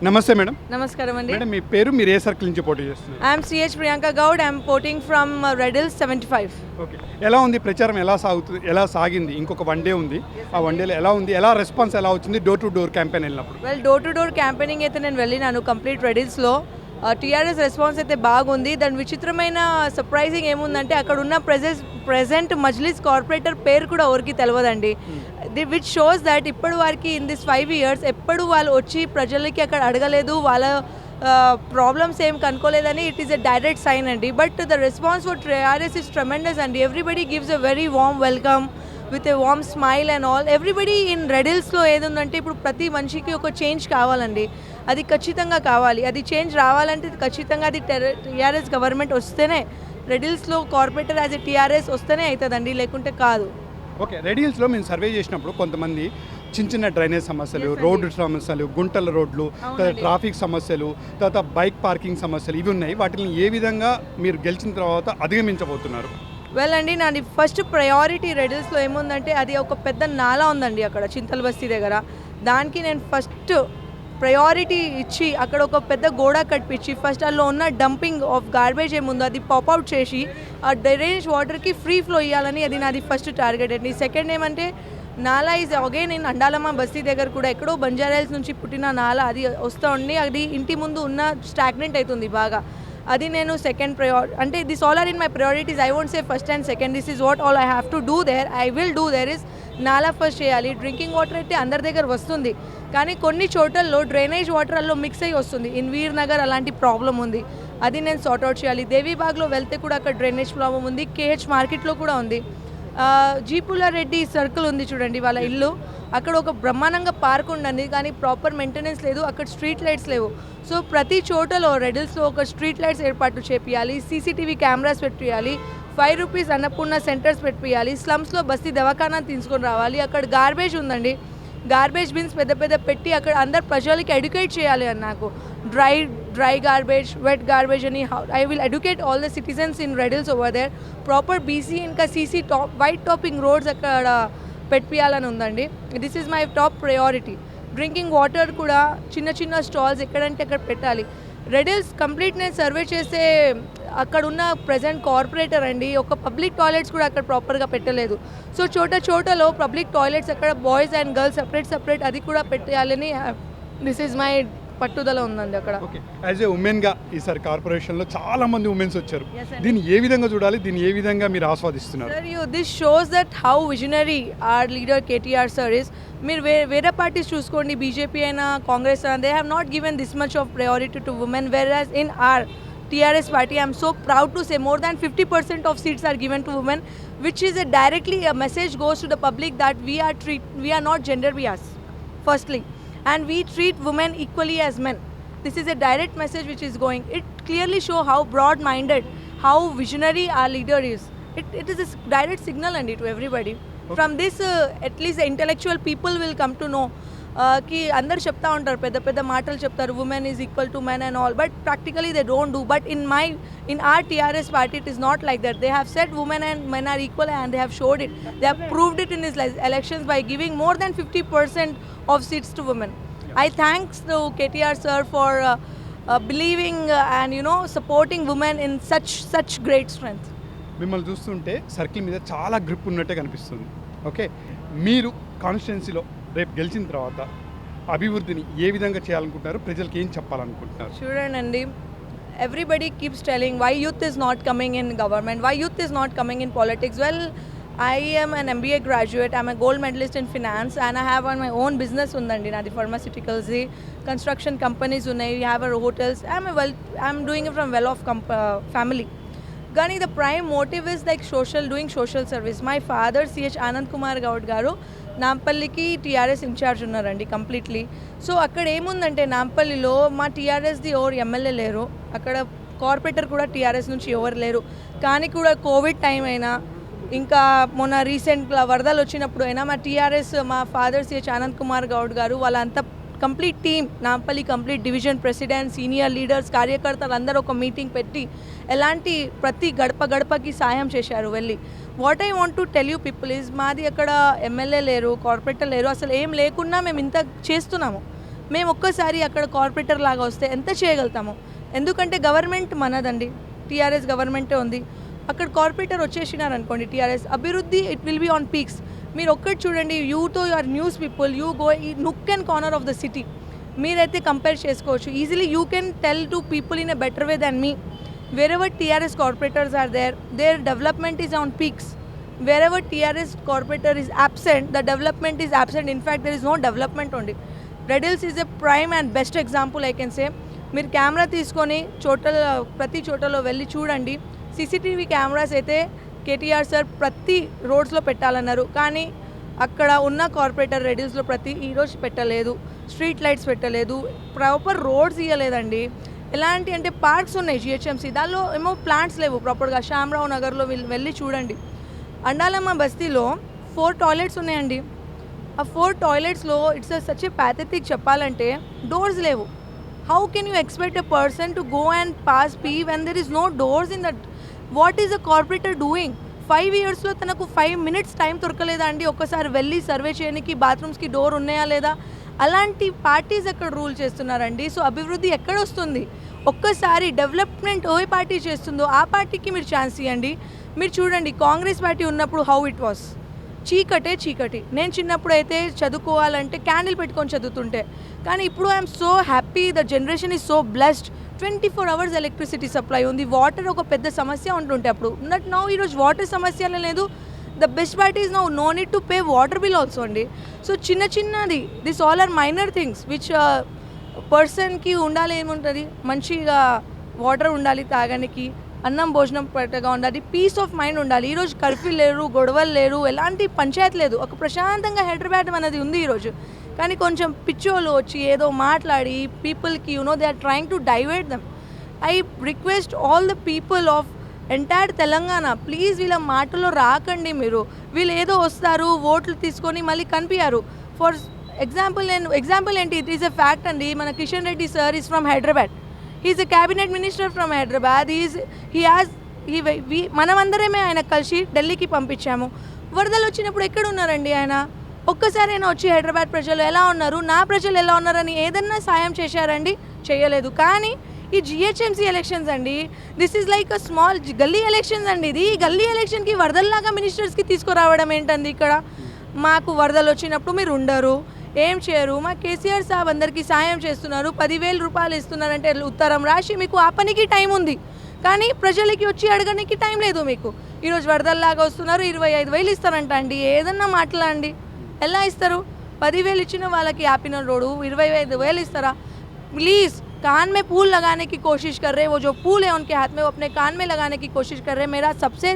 నమస్తే మేడం. నమస్కారం అండి. మేడం మీ పేరు, మీరు ఏ సర్కిల్ నుంచి పోటీ చేస్తున్నారు? I'm CH Priyanka Goud. I'm పోటింగ్ ఫ్రమ్ రెడ్ హిల్స్ 75. ఓకే, ఎలా ఉంది ప్రచారం, ఎలా సాగింది? ఇంకొక వన్ డే ఉంది, ఆ వన్ డేలో ఎలా ఉంది, ఎలా రెస్పాన్స్ ఎలా వచ్చింది డోర్ టు డోర్ క్యాంపెయిన్ వెళ్ళినప్పుడు? Well, door to door campaigning అయితే నేను వెళ్ళినాను కంప్లీట్ రెడ్ హిల్స్లో. టీఆర్ఎస్ రెస్పాన్స్ అయితే బాగుంది. దాని విచిత్రమైన సర్ప్రైజింగ్ ఏముందంటే అక్కడ ఉన్న ప్రెజెంట్ మజ్లిస్ కార్పొరేటర్ పేరు కూడా ఎవరికి తెలియదండి. విచ్ షోస్ దట్ ఇప్పటి వరకు ఇన్ దిస్ 5 years ఎప్పుడు వాళ్ళు వచ్చి ప్రజలకి అక్కడ అడగలేదు, వాళ్ళ ప్రాబ్లమ్స్ ఏం కనుక్కోలేదని it is a direct sign అండి. But the response for TRS is tremendous అండి. Everybody gives a very warm welcome with a warm smile and all. Everybody in Red హిల్స్లో ఏదుందంటే ఇప్పుడు ప్రతి మనిషికి ఒక చేంజ్ కావాలండి. అది ఖచ్చితంగా కావాలి. అది చేంజ్ రావాలంటే ఖచ్చితంగా అది టీఆర్ఎస్ గవర్నమెంట్ వస్తేనే, రెడ్ హిల్స్లో కార్పొరేటర్ యాజ్ ఎ టీఆర్ఎస్ వస్తేనే అవుతుందండి, లేకుంటే కాదు. ఓకే, రెడ్ హిల్స్లో మేము సర్వే చేసినప్పుడు కొంతమంది చిన్న డ్రైనేజ్ సమస్యలు, రోడ్డు సమస్యలు, గుంటల రోడ్లు, ట్రాఫిక్ సమస్యలు, తర్వాత బైక్ పార్కింగ్ సమస్యలు ఇవి ఉన్నాయి. వాటిని ఏ విధంగా మీరు గెలిచిన తర్వాత అధిగమించబోతున్నారు? వెల్ అండి, నాది ఫస్ట్ ప్రయారిటీ రెడ్ హిల్స్లో ఏముందంటే అది ఒక పెద్ద నాలా ఉందండి అక్కడ చింతల బస్తీ దగ్గర. దానికి నేను ఫస్ట్ ప్రయారిటీ ఇచ్చి అక్కడ ఒక పెద్ద గోడ కట్టించి ఫస్ట్ అందులో ఉన్న డంపింగ్ ఆఫ్ గార్బేజ్ ఏముందో అది పాప్అవుట్ చేసి ఆ డ్రైనేజ్ వాటర్కి ఫ్రీ ఫ్లో ఇవ్వాలని అది నాది ఫస్ట్ టార్గెట్ అండి. సెకండ్ ఏమంటే నాలా ఈజ్ అగైన్ నేను అండాలమ్మ బస్తీ దగ్గర కూడా ఎక్కడో బంజారాయిల్స్ నుంచి పుట్టిన నాలా అది వస్తూ ఉండి అది ఇంటి ముందు ఉన్న స్టాగ్నెంట్ అవుతుంది బాగా. అది నేను సెకండ్ అంటే this all are in my priorities. I won't say first and second, this is what all I have to do there. I will do there is నాలా ఫస్ట్ చేయాలి. డ్రింకింగ్ వాటర్ అయితే అందరి దగ్గర వస్తుంది, కానీ కొన్ని చోట్లలో డ్రైనేజ్ వాటర్ అల్లో మిక్స్ అయ్యి వస్తుంది. ఇన్ వీర్ నగర్ అలాంటి ప్రాబ్లం ఉంది, అది నేను సార్ట్అవుట్ చేయాలి. దేవీబాగ్లో వెళ్తే కూడా అక్కడ డ్రైనేజ్ ప్రాబ్లం ఉంది. కేహెచ్ మార్కెట్లో కూడా ఉంది. జీపుల రెడ్డి సర్కిల్ ఉంది చూడండి వాళ్ళ ఇల్లు, అక్కడ ఒక బ్రహ్మాండంగా పార్క్ ఉండండి, కానీ ప్రాపర్ మెయింటెనెన్స్ లేదు, అక్కడ స్ట్రీట్ లైట్స్ లేవు. సో ప్రతి చోటలో రెడ్ హిల్స్లో ఒక స్ట్రీట్ లైట్స్ ఏర్పాటు చేపియాలి, సీసీటీవీ కెమెరాస్ పెట్టియాలి, 5 రూపీస్ అన్నపూర్ణ సెంటర్స్ పెట్టియాలి, స్లమ్స్లో బస్తీ దవాఖానా తీసుకొని రావాలి. అక్కడ గార్బేజ్ ఉందండి, గార్బేజ్ బిన్స్ పెద్ద పెద్ద పెట్టి అక్కడ అందరు ప్రజలకి ఎడ్యుకేట్ చేయాలి అని నాకు. డ్రై గార్బేజ్, వెట్ గార్బేజ్ అని I will educate all the citizens in Red Hills over there. Proper BC ఇంకా సీసీ వైట్ టాపింగ్ రోడ్స్ అక్కడ పెట్టియాలని ఉందండి. This is my top priority. Drinking water కూడా చిన్న స్టాల్స్ ఎక్కడంటే అక్కడ పెట్టాలి. రెడ్ హిల్స్ కంప్లీట్ నేను సర్వే చేస్తే అక్కడ ఉన్న ప్రజెంట్ కార్పొరేటర్ అండి ఒక పబ్లిక్ టాయిలెట్స్ కూడా అక్కడ ప్రాపర్గా పెట్టలేదు. సో చోటలో పబ్లిక్ టాయిలెట్స్ అక్కడ బాయ్స్ అండ్ గర్ల్స్ సపరేట్ అది కూడా పెట్టాలని దిస్ ఈజ్ మై పట్టుదల ఉందండి అక్కడ. ఓకే, యాజ్ ఏ ఉమెన్గా ఈసారి కార్పొరేషన్లో చాలా మంది ఉమెన్స్ వచ్చారు, దీన్ని ఏ విధంగా చూడాలి, దీన్ని ఏ విధంగా మీరు ఆస్వాదిస్తున్నారు? This shows that how visionary our leader KTR sir is. మీరు వేరే పార్టీస్ చూసుకోండి, బీజేపీ అయినా కాంగ్రెస్ అయినా, they have not given this much of priority to women, whereas in our TRS party I am so proud to say more than 50% of seats are given to women, which is directly a message goes to the public that we are not gender bias firstly, and we treat women equally as men. This is a direct message which is going. It clearly show how broad minded, how visionary our leader is. It is a direct signal and to everybody. Okay. From this at least the intellectual people will come to know कि अंदर చెప్తా ఉంటారు పెద్ద మాటలు చెప్తారు, women is equal to men and all, but practically they don't do. But in our TRS party it is not like that. They have said women and men are equal and they have showed it. They have proved it in these elections by giving more than 50% of seats to women. I thanks to KTR sir for believing and supporting women in such great strength. మిమ్మల్ని చూస్తుంటే circle మీద చాలా grip ఉన్నట్టే కనిపిస్తుంది. Okay, మీరు కాన్స్టిట్యున్సీలో రేపు గెలిచిన తర్వాత అభివృద్ధిని ఏ విధంగా చేయాలనుకుంటున్నారు, ప్రజలకు ఏం చెప్పాలనుకుంటున్నారు? చూడండి, everybody keeps telling why youth is not coming in government, why youth is not coming in politics. Well, I am an MBA graduate, I'm a gold medalist in finance, and I have my own business undandi, nadi pharmaceuticals, construction companies unnai, we have our hotels. I'm doing it from well-off family. Gani the prime motive is like doing social service. My father CH Anand Kumar Gaud garu నాంపల్లికి TRS in charge ఉన్నారండి completely. So అక్కడ ఏముందంటే నాంపల్లిలో మా టీఆర్ఎస్ది ఎవరు MLA లేరు, అక్కడ corporator కూడా TRS నుంచి ఎవరు లేరు. కానీ కూడా కోవిడ్ టైం అయినా ఇంకా మొన్న రీసెంట్గా వరదలు వచ్చినప్పుడు అయినా మా టీఆర్ఎస్ మా ఫాదర్ సిహెచ్ ఆనంద్ కుమార్ గౌడ్ గారు వాళ్ళంతా complete team, Nampally complete division president, senior leaders, కార్యకర్తలు అందరూ ఒక మీటింగ్ పెట్టి ఎలాంటి ప్రతి గడపకి సాయం చేశారు వెళ్ళి. What I want to tell you people is మాది అక్కడ ఎమ్మెల్యే లేరు, కార్పొరేటర్ లేరు, అసలు ఏం లేకున్నా మేము ఇంత చేస్తున్నాము. మేము ఒక్కసారి అక్కడ కార్పొరేటర్ లాగా వస్తే ఎంత చేయగలుగుతాము? ఎందుకంటే గవర్నమెంట్ మనదండి, టీఆర్ఎస్ గవర్నమెంటే ఉంది. అక్కడ కార్పొరేటర్ వచ్చేసినారనుకోండి టీఆర్ఎస్, అభివృద్ధి it will be on peaks. మీరు ఒక్కటి చూడండి, యూతో your news people, you go ఈ nook and corner of the city, మీరైతే కంపేర్ చేసుకోవచ్చు. Easily you can tell to people in a better way than me. wherever TRS corporators are there, their development is on peaks. Wherever TRS corporator is absent, the development is absent. In fact, there is no development only. Red Hills is a prime and best example, I can say. మీరు camera తీసుకొని ప్రతి చోటలో వెళ్ళి చూడండి. CCTV cameras అయితే KTR sir ప్రతి రోడ్స్లో పెట్టాలన్నారు, కానీ అక్కడ ఉన్న కార్పొరేటర్ రెడ్ హిల్స్లో ఈరోజు పెట్టలేదు. స్ట్రీట్ లైట్స్ పెట్టలేదు, ప్రాపర్ రోడ్స్ ఇవ్వలేదండి. ఎలాంటి అంటే పార్క్స్ ఉన్నాయి జిహెచ్ఎంసీ, దానిలో ఏమో ప్లాంట్స్ లేవు ప్రాపర్గా. శ్యామరావు నగర్లో వెళ్ళి చూడండి, అండాలమ్మ బస్తీలో 4 టాయిలెట్స్ ఉన్నాయండి. ఆ 4 టాయిలెట్స్లో ఇట్స్ సచ్ ఏ ప్యాథెటిక్ చెప్పాలంటే, డోర్స్ లేవు. How can you expect a person to go and pass pee when there is no doors in that? What is the corporator doing? 5 ఇయర్స్లో తనకు 5 minutes టైం దొరకలేదా అండి ఒక్కసారి వెళ్ళి సర్వే చేయడానికి, బాత్రూమ్స్కి door ఉన్నాయా లేదా? అలాంటి పార్టీస్ అక్కడ రూల్ చేస్తున్నారండి. సో అభివృద్ధి ఎక్కడ వస్తుంది? ఒక్కసారి డెవలప్మెంట్ ఏ పార్టీ చేస్తుందో ఆ పార్టీకి మీరు ఛాన్స్ ఇవ్వండి. మీరు చూడండి, కాంగ్రెస్ పార్టీ ఉన్నప్పుడు హౌ ఇట్ వాస్, చీకటి. నేను చిన్నప్పుడు అయితే చదువుకోవాలంటే క్యాండిల్ పెట్టుకొని చదువుతుంటే, కానీ ఇప్పుడు I'm so happy, the generation is so blessed. 24 hours electricity supply ఉంది. వాటర్ ఒక పెద్ద సమస్య ఉంటుంటే అప్పుడు నౌ ఈరోజు వాటర్ సమస్య లేదు. The best part is now no need to pay water bill also అండి. సో చిన్నది, this all are minor things which పర్సన్కి ఉండాలి. ఏముంటుంది, మంచిగా వాటర్ ఉండాలి తాగడానికి, అన్నం భోజనం పెట్టగా ఉండాలి, పీస్ ఆఫ్ మైండ్ ఉండాలి. ఈరోజు కర్ఫ్యూ లేరు, గొడవలు లేరు, ఎలాంటి పంచాయతీ లేదు, ఒక ప్రశాంతంగా హైదరాబాద్ అనేది ఉంది ఈరోజు. కానీ కొంచెం పిచ్చోళ్ళు వచ్చి ఏదో మాట్లాడి పీపుల్కి they are trying to divert them. I request all the people of entire Telangana, please వీళ్ళ మాటలో రాకండి మీరు. వీళ్ళు ఏదో వస్తారు, ఓట్లు తీసుకొని మళ్ళీ కనిపించారు. ఫర్ ఎగ్జాంపుల్ ఏంటి, ఇట్ ఈస్ ఎ ఫ్యాక్ట్ అండి. మన Kishan Reddy sir is from Hyderabad, he is a cabinet minister from Hyderabad. మనమందరమే ఆయన కలిసి ఢిల్లీకి పంపించాము. వరదలు వచ్చినప్పుడు ఎక్కడ ఉన్నారండి ఆయన? ఒక్కసారి అయినా వచ్చి హైదరాబాద్ ప్రజలు ఎలా ఉన్నారు, నా ప్రజలు ఎలా ఉన్నారని ఏదన్నా సాయం చేశారండి? చేయలేదు. కానీ ఈ జిహెచ్ఎంసీ ఎలక్షన్స్ అండి, this is like a small గల్లీ ఎలక్షన్స్ అండి. ఇది గల్లీ ఎలక్షన్కి వరదల్లాగా మినిస్టర్స్కి తీసుకురావడం ఏంటండి? ఇక్కడ మాకు వరదలు వచ్చినప్పుడు మీరు ఉండరు, ఏం చేయరు. మా కేసీఆర్ సాబ్ అందరికీ సాయం చేస్తున్నారు, 10,000 రూపాయలు ఇస్తున్నారంటే ఉత్తరం రాసి మీకు ఆ పనికి టైం ఉంది, కానీ ప్రజలకి వచ్చి అడగడానికి టైం లేదు మీకు. ఈరోజు వరదల్లాగా వస్తున్నారు, 25,000 ఇస్తారంట అండి. ఏదన్నా మాట్లాడండి, ఎలా ఇస్తారు? 10,000 ఇచ్చిన వాళ్ళకి యాపిన రోడ్డు 25,000 ఇస్తారా? प्लीज़ कान में फूल लगाने की कोशिश कर रहे हैं, वो जो फूल है उनके हाथ में वो अपने कान में लगाने की कोशिश कर रहे हैं. मेरा सबसे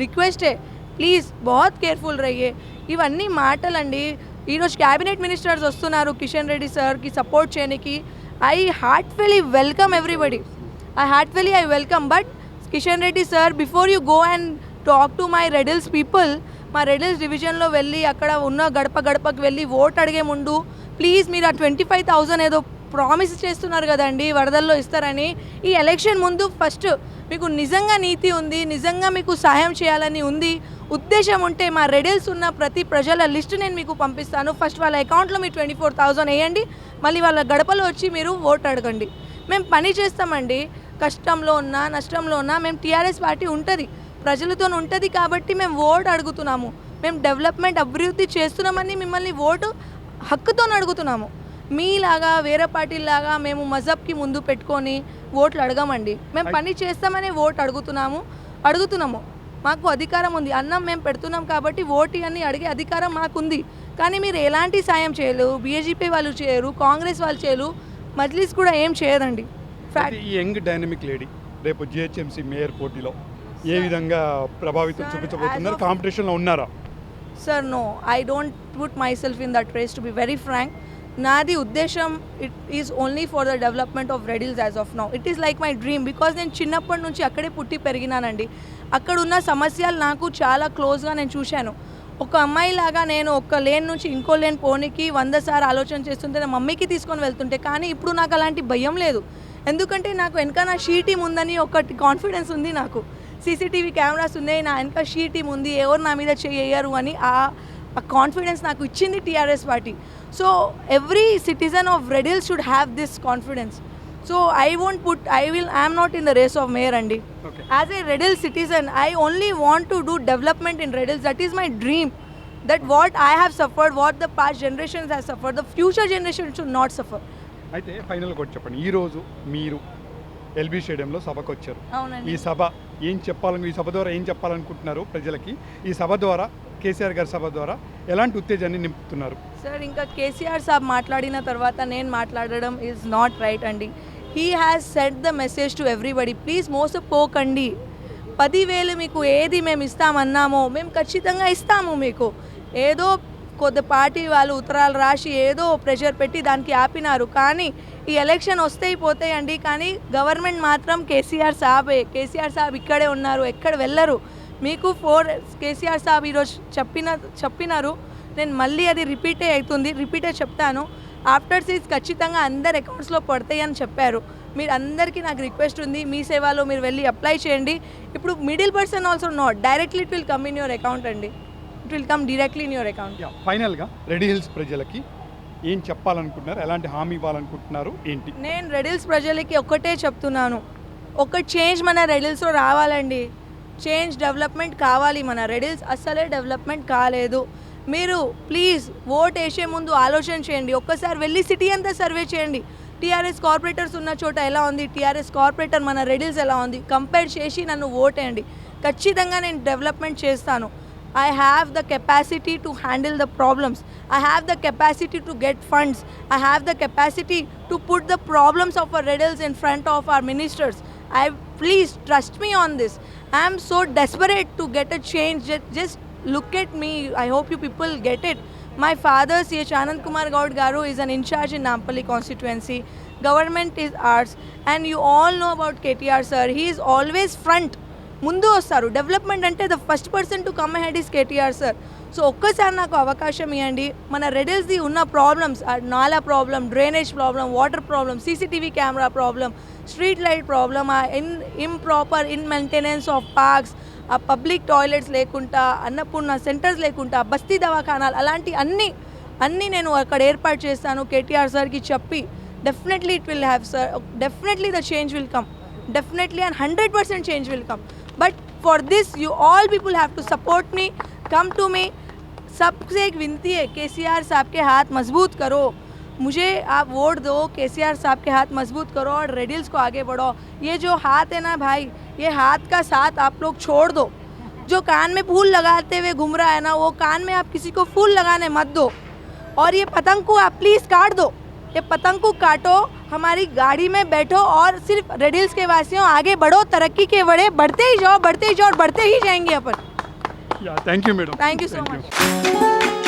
रिक्वेस्ट है, ప్లీజ్ बहुत కేర్ఫుల్ రయ్యే. ఇవన్నీ మాటలండి. ఈరోజు క్యాబినెట్ మినిస్టర్స్ వస్తున్నారు కిషన్ రెడ్డి సార్కి సపోర్ట్ చేయడానికి. I heartfully welcome everybody, I welcome. But Kishan Reddy sir, before you go and talk to my red hills people, మా రెడ్ హిల్స్ డివిజన్లో వెళ్ళి అక్కడ ఉన్న గడపకి వెళ్ళి ఓట్ అడిగే ముందు ప్లీజ్ మీరు ఆ 25,000 ఏదో ప్రామిస్ చేస్తున్నారు కదండి వరదల్లో ఇస్తారని, ఈ ఎలక్షన్ ముందు ఫస్ట్ మీకు నిజంగా నీతి ఉంది, నిజంగా మీకు సహాయం చేయాలని ఉంది, ఉద్దేశం ఉంటే మా రెడ్ హిల్స్ ఉన్న ప్రతి ప్రజల లిస్ట్ నేను మీకు పంపిస్తాను. ఫస్ట్ వాళ్ళ అకౌంట్లో మీరు 24,000 వేయండి, మళ్ళీ వాళ్ళ గడపలో వచ్చి మీరు ఓట్ అడగండి. మేము పని చేస్తామండి, కష్టంలో ఉన్నా నష్టంలో ఉన్నా మేము టీఆర్ఎస్ పార్టీ ఉంటుంది, ప్రజలతో ఉంటుంది కాబట్టి మేము ఓటు అడుగుతున్నాము. మేము డెవలప్మెంట్ అభివృద్ధి చేస్తున్నామని మిమ్మల్ని ఓటు హక్కుతో అడుగుతున్నాము. మీలాగా వేరే పార్టీలాగా మేము మజహబ్కి ముందు పెట్టుకొని ఓట్లు అడగమండి. మేము పని చేస్తామని ఓటు అడుగుతున్నాము. మాకు అధికారం ఉంది, అన్నం మేము పెడుతున్నాం కాబట్టి ఓటు అని అడిగే అధికారం మాకుంది. కానీ మీరు ఎలాంటి సాయం చేయలేరు, బీజేపీ వాళ్ళు చేయరు, కాంగ్రెస్ వాళ్ళు చేయరు, మజ్లిస్ కూడా ఏం చేయదండి. ఈ యంగ్ డైనమిక్ లేడీ రేపు జిహెచ్ఎంసీ మేయర్ పోటీలో ఏ విధంగా ప్రభావితం చూపించబోతున్నారు? కాంపిటీషన్లో ఉన్నారా? Sir no, I don't put myself in that race to be very frank. నాది ఉద్దేశం it is only for the development of Red Hills as of now. It is like my dream, because నేను చిన్నప్పటి నుంచి అక్కడే పుట్టి పెరిగినానండి. అక్కడ ఉన్న సమస్యలు నాకు చాలా క్లోజ్గా నేను చూశాను. ఒక అమ్మాయిలాగా నేను ఒక లేన్ నుంచి ఇంకో లేన్ పోనీకి 100 సార్లు ఆలోచన చేస్తుంటే నా మమ్మీకి తీసుకొని వెళ్తుంటే, కానీ ఇప్పుడు నాకు అలాంటి భయం లేదు. ఎందుకంటే నాకు వెనక నా షీ టీమ్ ఉందని ఒకటి కాన్ఫిడెన్స్ ఉంది. నాకు సీసీటీవీ కెమెరాస్ ఉన్నాయి, నా వెనక షీ టీమ్ ఉంది, ఎవరు నా మీద చేయరు అని ఆ కాన్ఫిడెన్స్ నాకు ఇచ్చింది TRS party. So every citizen of Red Hills should have this confidence. So I'm not in the race of mayor అండి. Okay. As a Red Hill citizen I only want to do development in Red Hills. That is my dream. That what I have suffered, what the past generations have suffered, the future generation should not suffer. అయితే ఫైనల్గా ఒకటి చెప్పండి, ఈరోజు మీరు LB స్టేడియంలో సభకు వచ్చారు. అవునండి. ఈ సభ ఈ సభ ద్వారా ఏం చెప్పాలనుకుంటున్నారు ప్రజలకి? ఈ సభ ద్వారా, కేసీఆర్ గారి సభ ద్వారా ఎలాంటి ఉత్తేజాన్ని నింపుతున్నారు? సార్ ఇంకా కేసీఆర్ సాబ్ మాట్లాడిన తర్వాత నేను మాట్లాడడం ఈజ్ నాట్ రైట్ అండి. He has send the message to everybody, please మోసపోకండి. 10,000 మీకు ఏది మేము ఇస్తామన్నామో మేము ఖచ్చితంగా ఇస్తాము మీకు. ఏదో కొద్ది పార్టీ వాళ్ళు ఉత్తరాలు రాసి ఏదో ప్రెషర్ పెట్టి దానికి ఆపినారు, కానీ ఈ ఎలక్షన్ వస్తాయి పోతాయండి. కానీ గవర్నమెంట్ మాత్రం కేసీఆర్ సాబే. కేసీఆర్ సాబ్ ఇక్కడే ఉన్నారు, ఎక్కడ వెళ్ళరు. మీకు కేసీఆర్ సాబ్ ఈరోజు చెప్పినారు, నేను మళ్ళీ అది రిపీటే చెప్తాను. ఆఫ్టర్ సీజ్ ఖచ్చితంగా అందరి అకౌంట్స్లో పడతాయి అని చెప్పారు. మీరు అందరికీ నాకు రిక్వెస్ట్ ఉంది, మీ సేవలో మీరు వెళ్ళి అప్లై చేయండి. ఇప్పుడు middle person also not directly it will come in your account అండి. It will come directly in your account. ఫైనల్గా రెడీ హిల్స్ ప్రజలకి ఏం చెప్పాలనుకుంటున్నారు? ఎలాంటి హామీ ఇవ్వాలనుకుంటున్నారు? ఏంటి? నేను రెడిల్స్ ప్రజలకి ఒక్కటే చెప్తున్నాను, ఒక చేంజ్ మన రెడిల్స్లో రావాలండి. చేంజ్ డెవలప్మెంట్ కావాలి. మన రెడిల్స్ అస్సలే డెవలప్మెంట్ కాలేదు. మీరు ప్లీజ్ ఓట్ వేసే ముందు ఆలోచన చేయండి. ఒక్కసారి వెళ్ళి సిటీ అంతా సర్వే చేయండి. టీఆర్ఎస్ కార్పొరేటర్స్ ఉన్న చోట ఎలా ఉంది, టీఆర్ఎస్ కార్పొరేటర్ మన రెడిల్స్ ఎలా ఉంది, కంపేర్ చేసి నన్ను ఓట్ వేయండి. ఖచ్చితంగా నేను డెవలప్మెంట్ చేస్తాను. I have the capacity to handle the problems. I have the capacity to get funds. I have the capacity to put the problems of our riddles in front of our ministers. Please trust me on this. I am so desperate to get a change. Just look at me. I hope you people get it. My father, C.H. Anand Kumar Gaud Garu, is an in charge in Nampally constituency. Government is ours. And you all know about KTR sir. He is always front. ముందు వస్తారు. Development అంటే the first person to come ahead is KTR sir. So ఒక్కసారి నాకు అవకాశం ఇవ్వండి. మన రెడిల్స్ది ఉన్న problems, నాలా problem, drainage problem, water problem, CCTV camera problem, street light problem, improper maintenance of parks, ఆ పబ్లిక్ టాయిలెట్స్ లేకుండా, అన్నపూర్ణ సెంటర్స్ లేకుండా, బస్తీ దవాఖానాలు, అలాంటి అన్నీ నేను అక్కడ ఏర్పాటు చేస్తాను. కేటీఆర్ సార్కి చెప్పి definitely it will have sir, definitely the change will come, definitely and 100% change will come. But for this you all people have to support me, come to me. सबसे एक विनती है, केसीआर साहब के हाथ मजबूत करो. मुझे आप वोट दो, केसीआर साहब के हाथ मजबूत करो और रेडिल्स को आगे बढ़ो. ये जो हाथ है ना भाई, ये हाथ का साथ आप लोग छोड़ दो. जो कान में फूल लगाते हुए घूम रहा है ना, वो कान में आप किसी को फूल लगाने मत दो. और ये पतंग को आप प्लीज़ काट दो. ये पतंग को काटो, हमारी गाड़ी में बैठो और सिर्फ रेडिल्स के वासियों आगे बढ़ो, तरक्की के बढ़ते ही जाओ और बढ़ते ही जाएंगे अपन. Thank you madam. Thank you so much.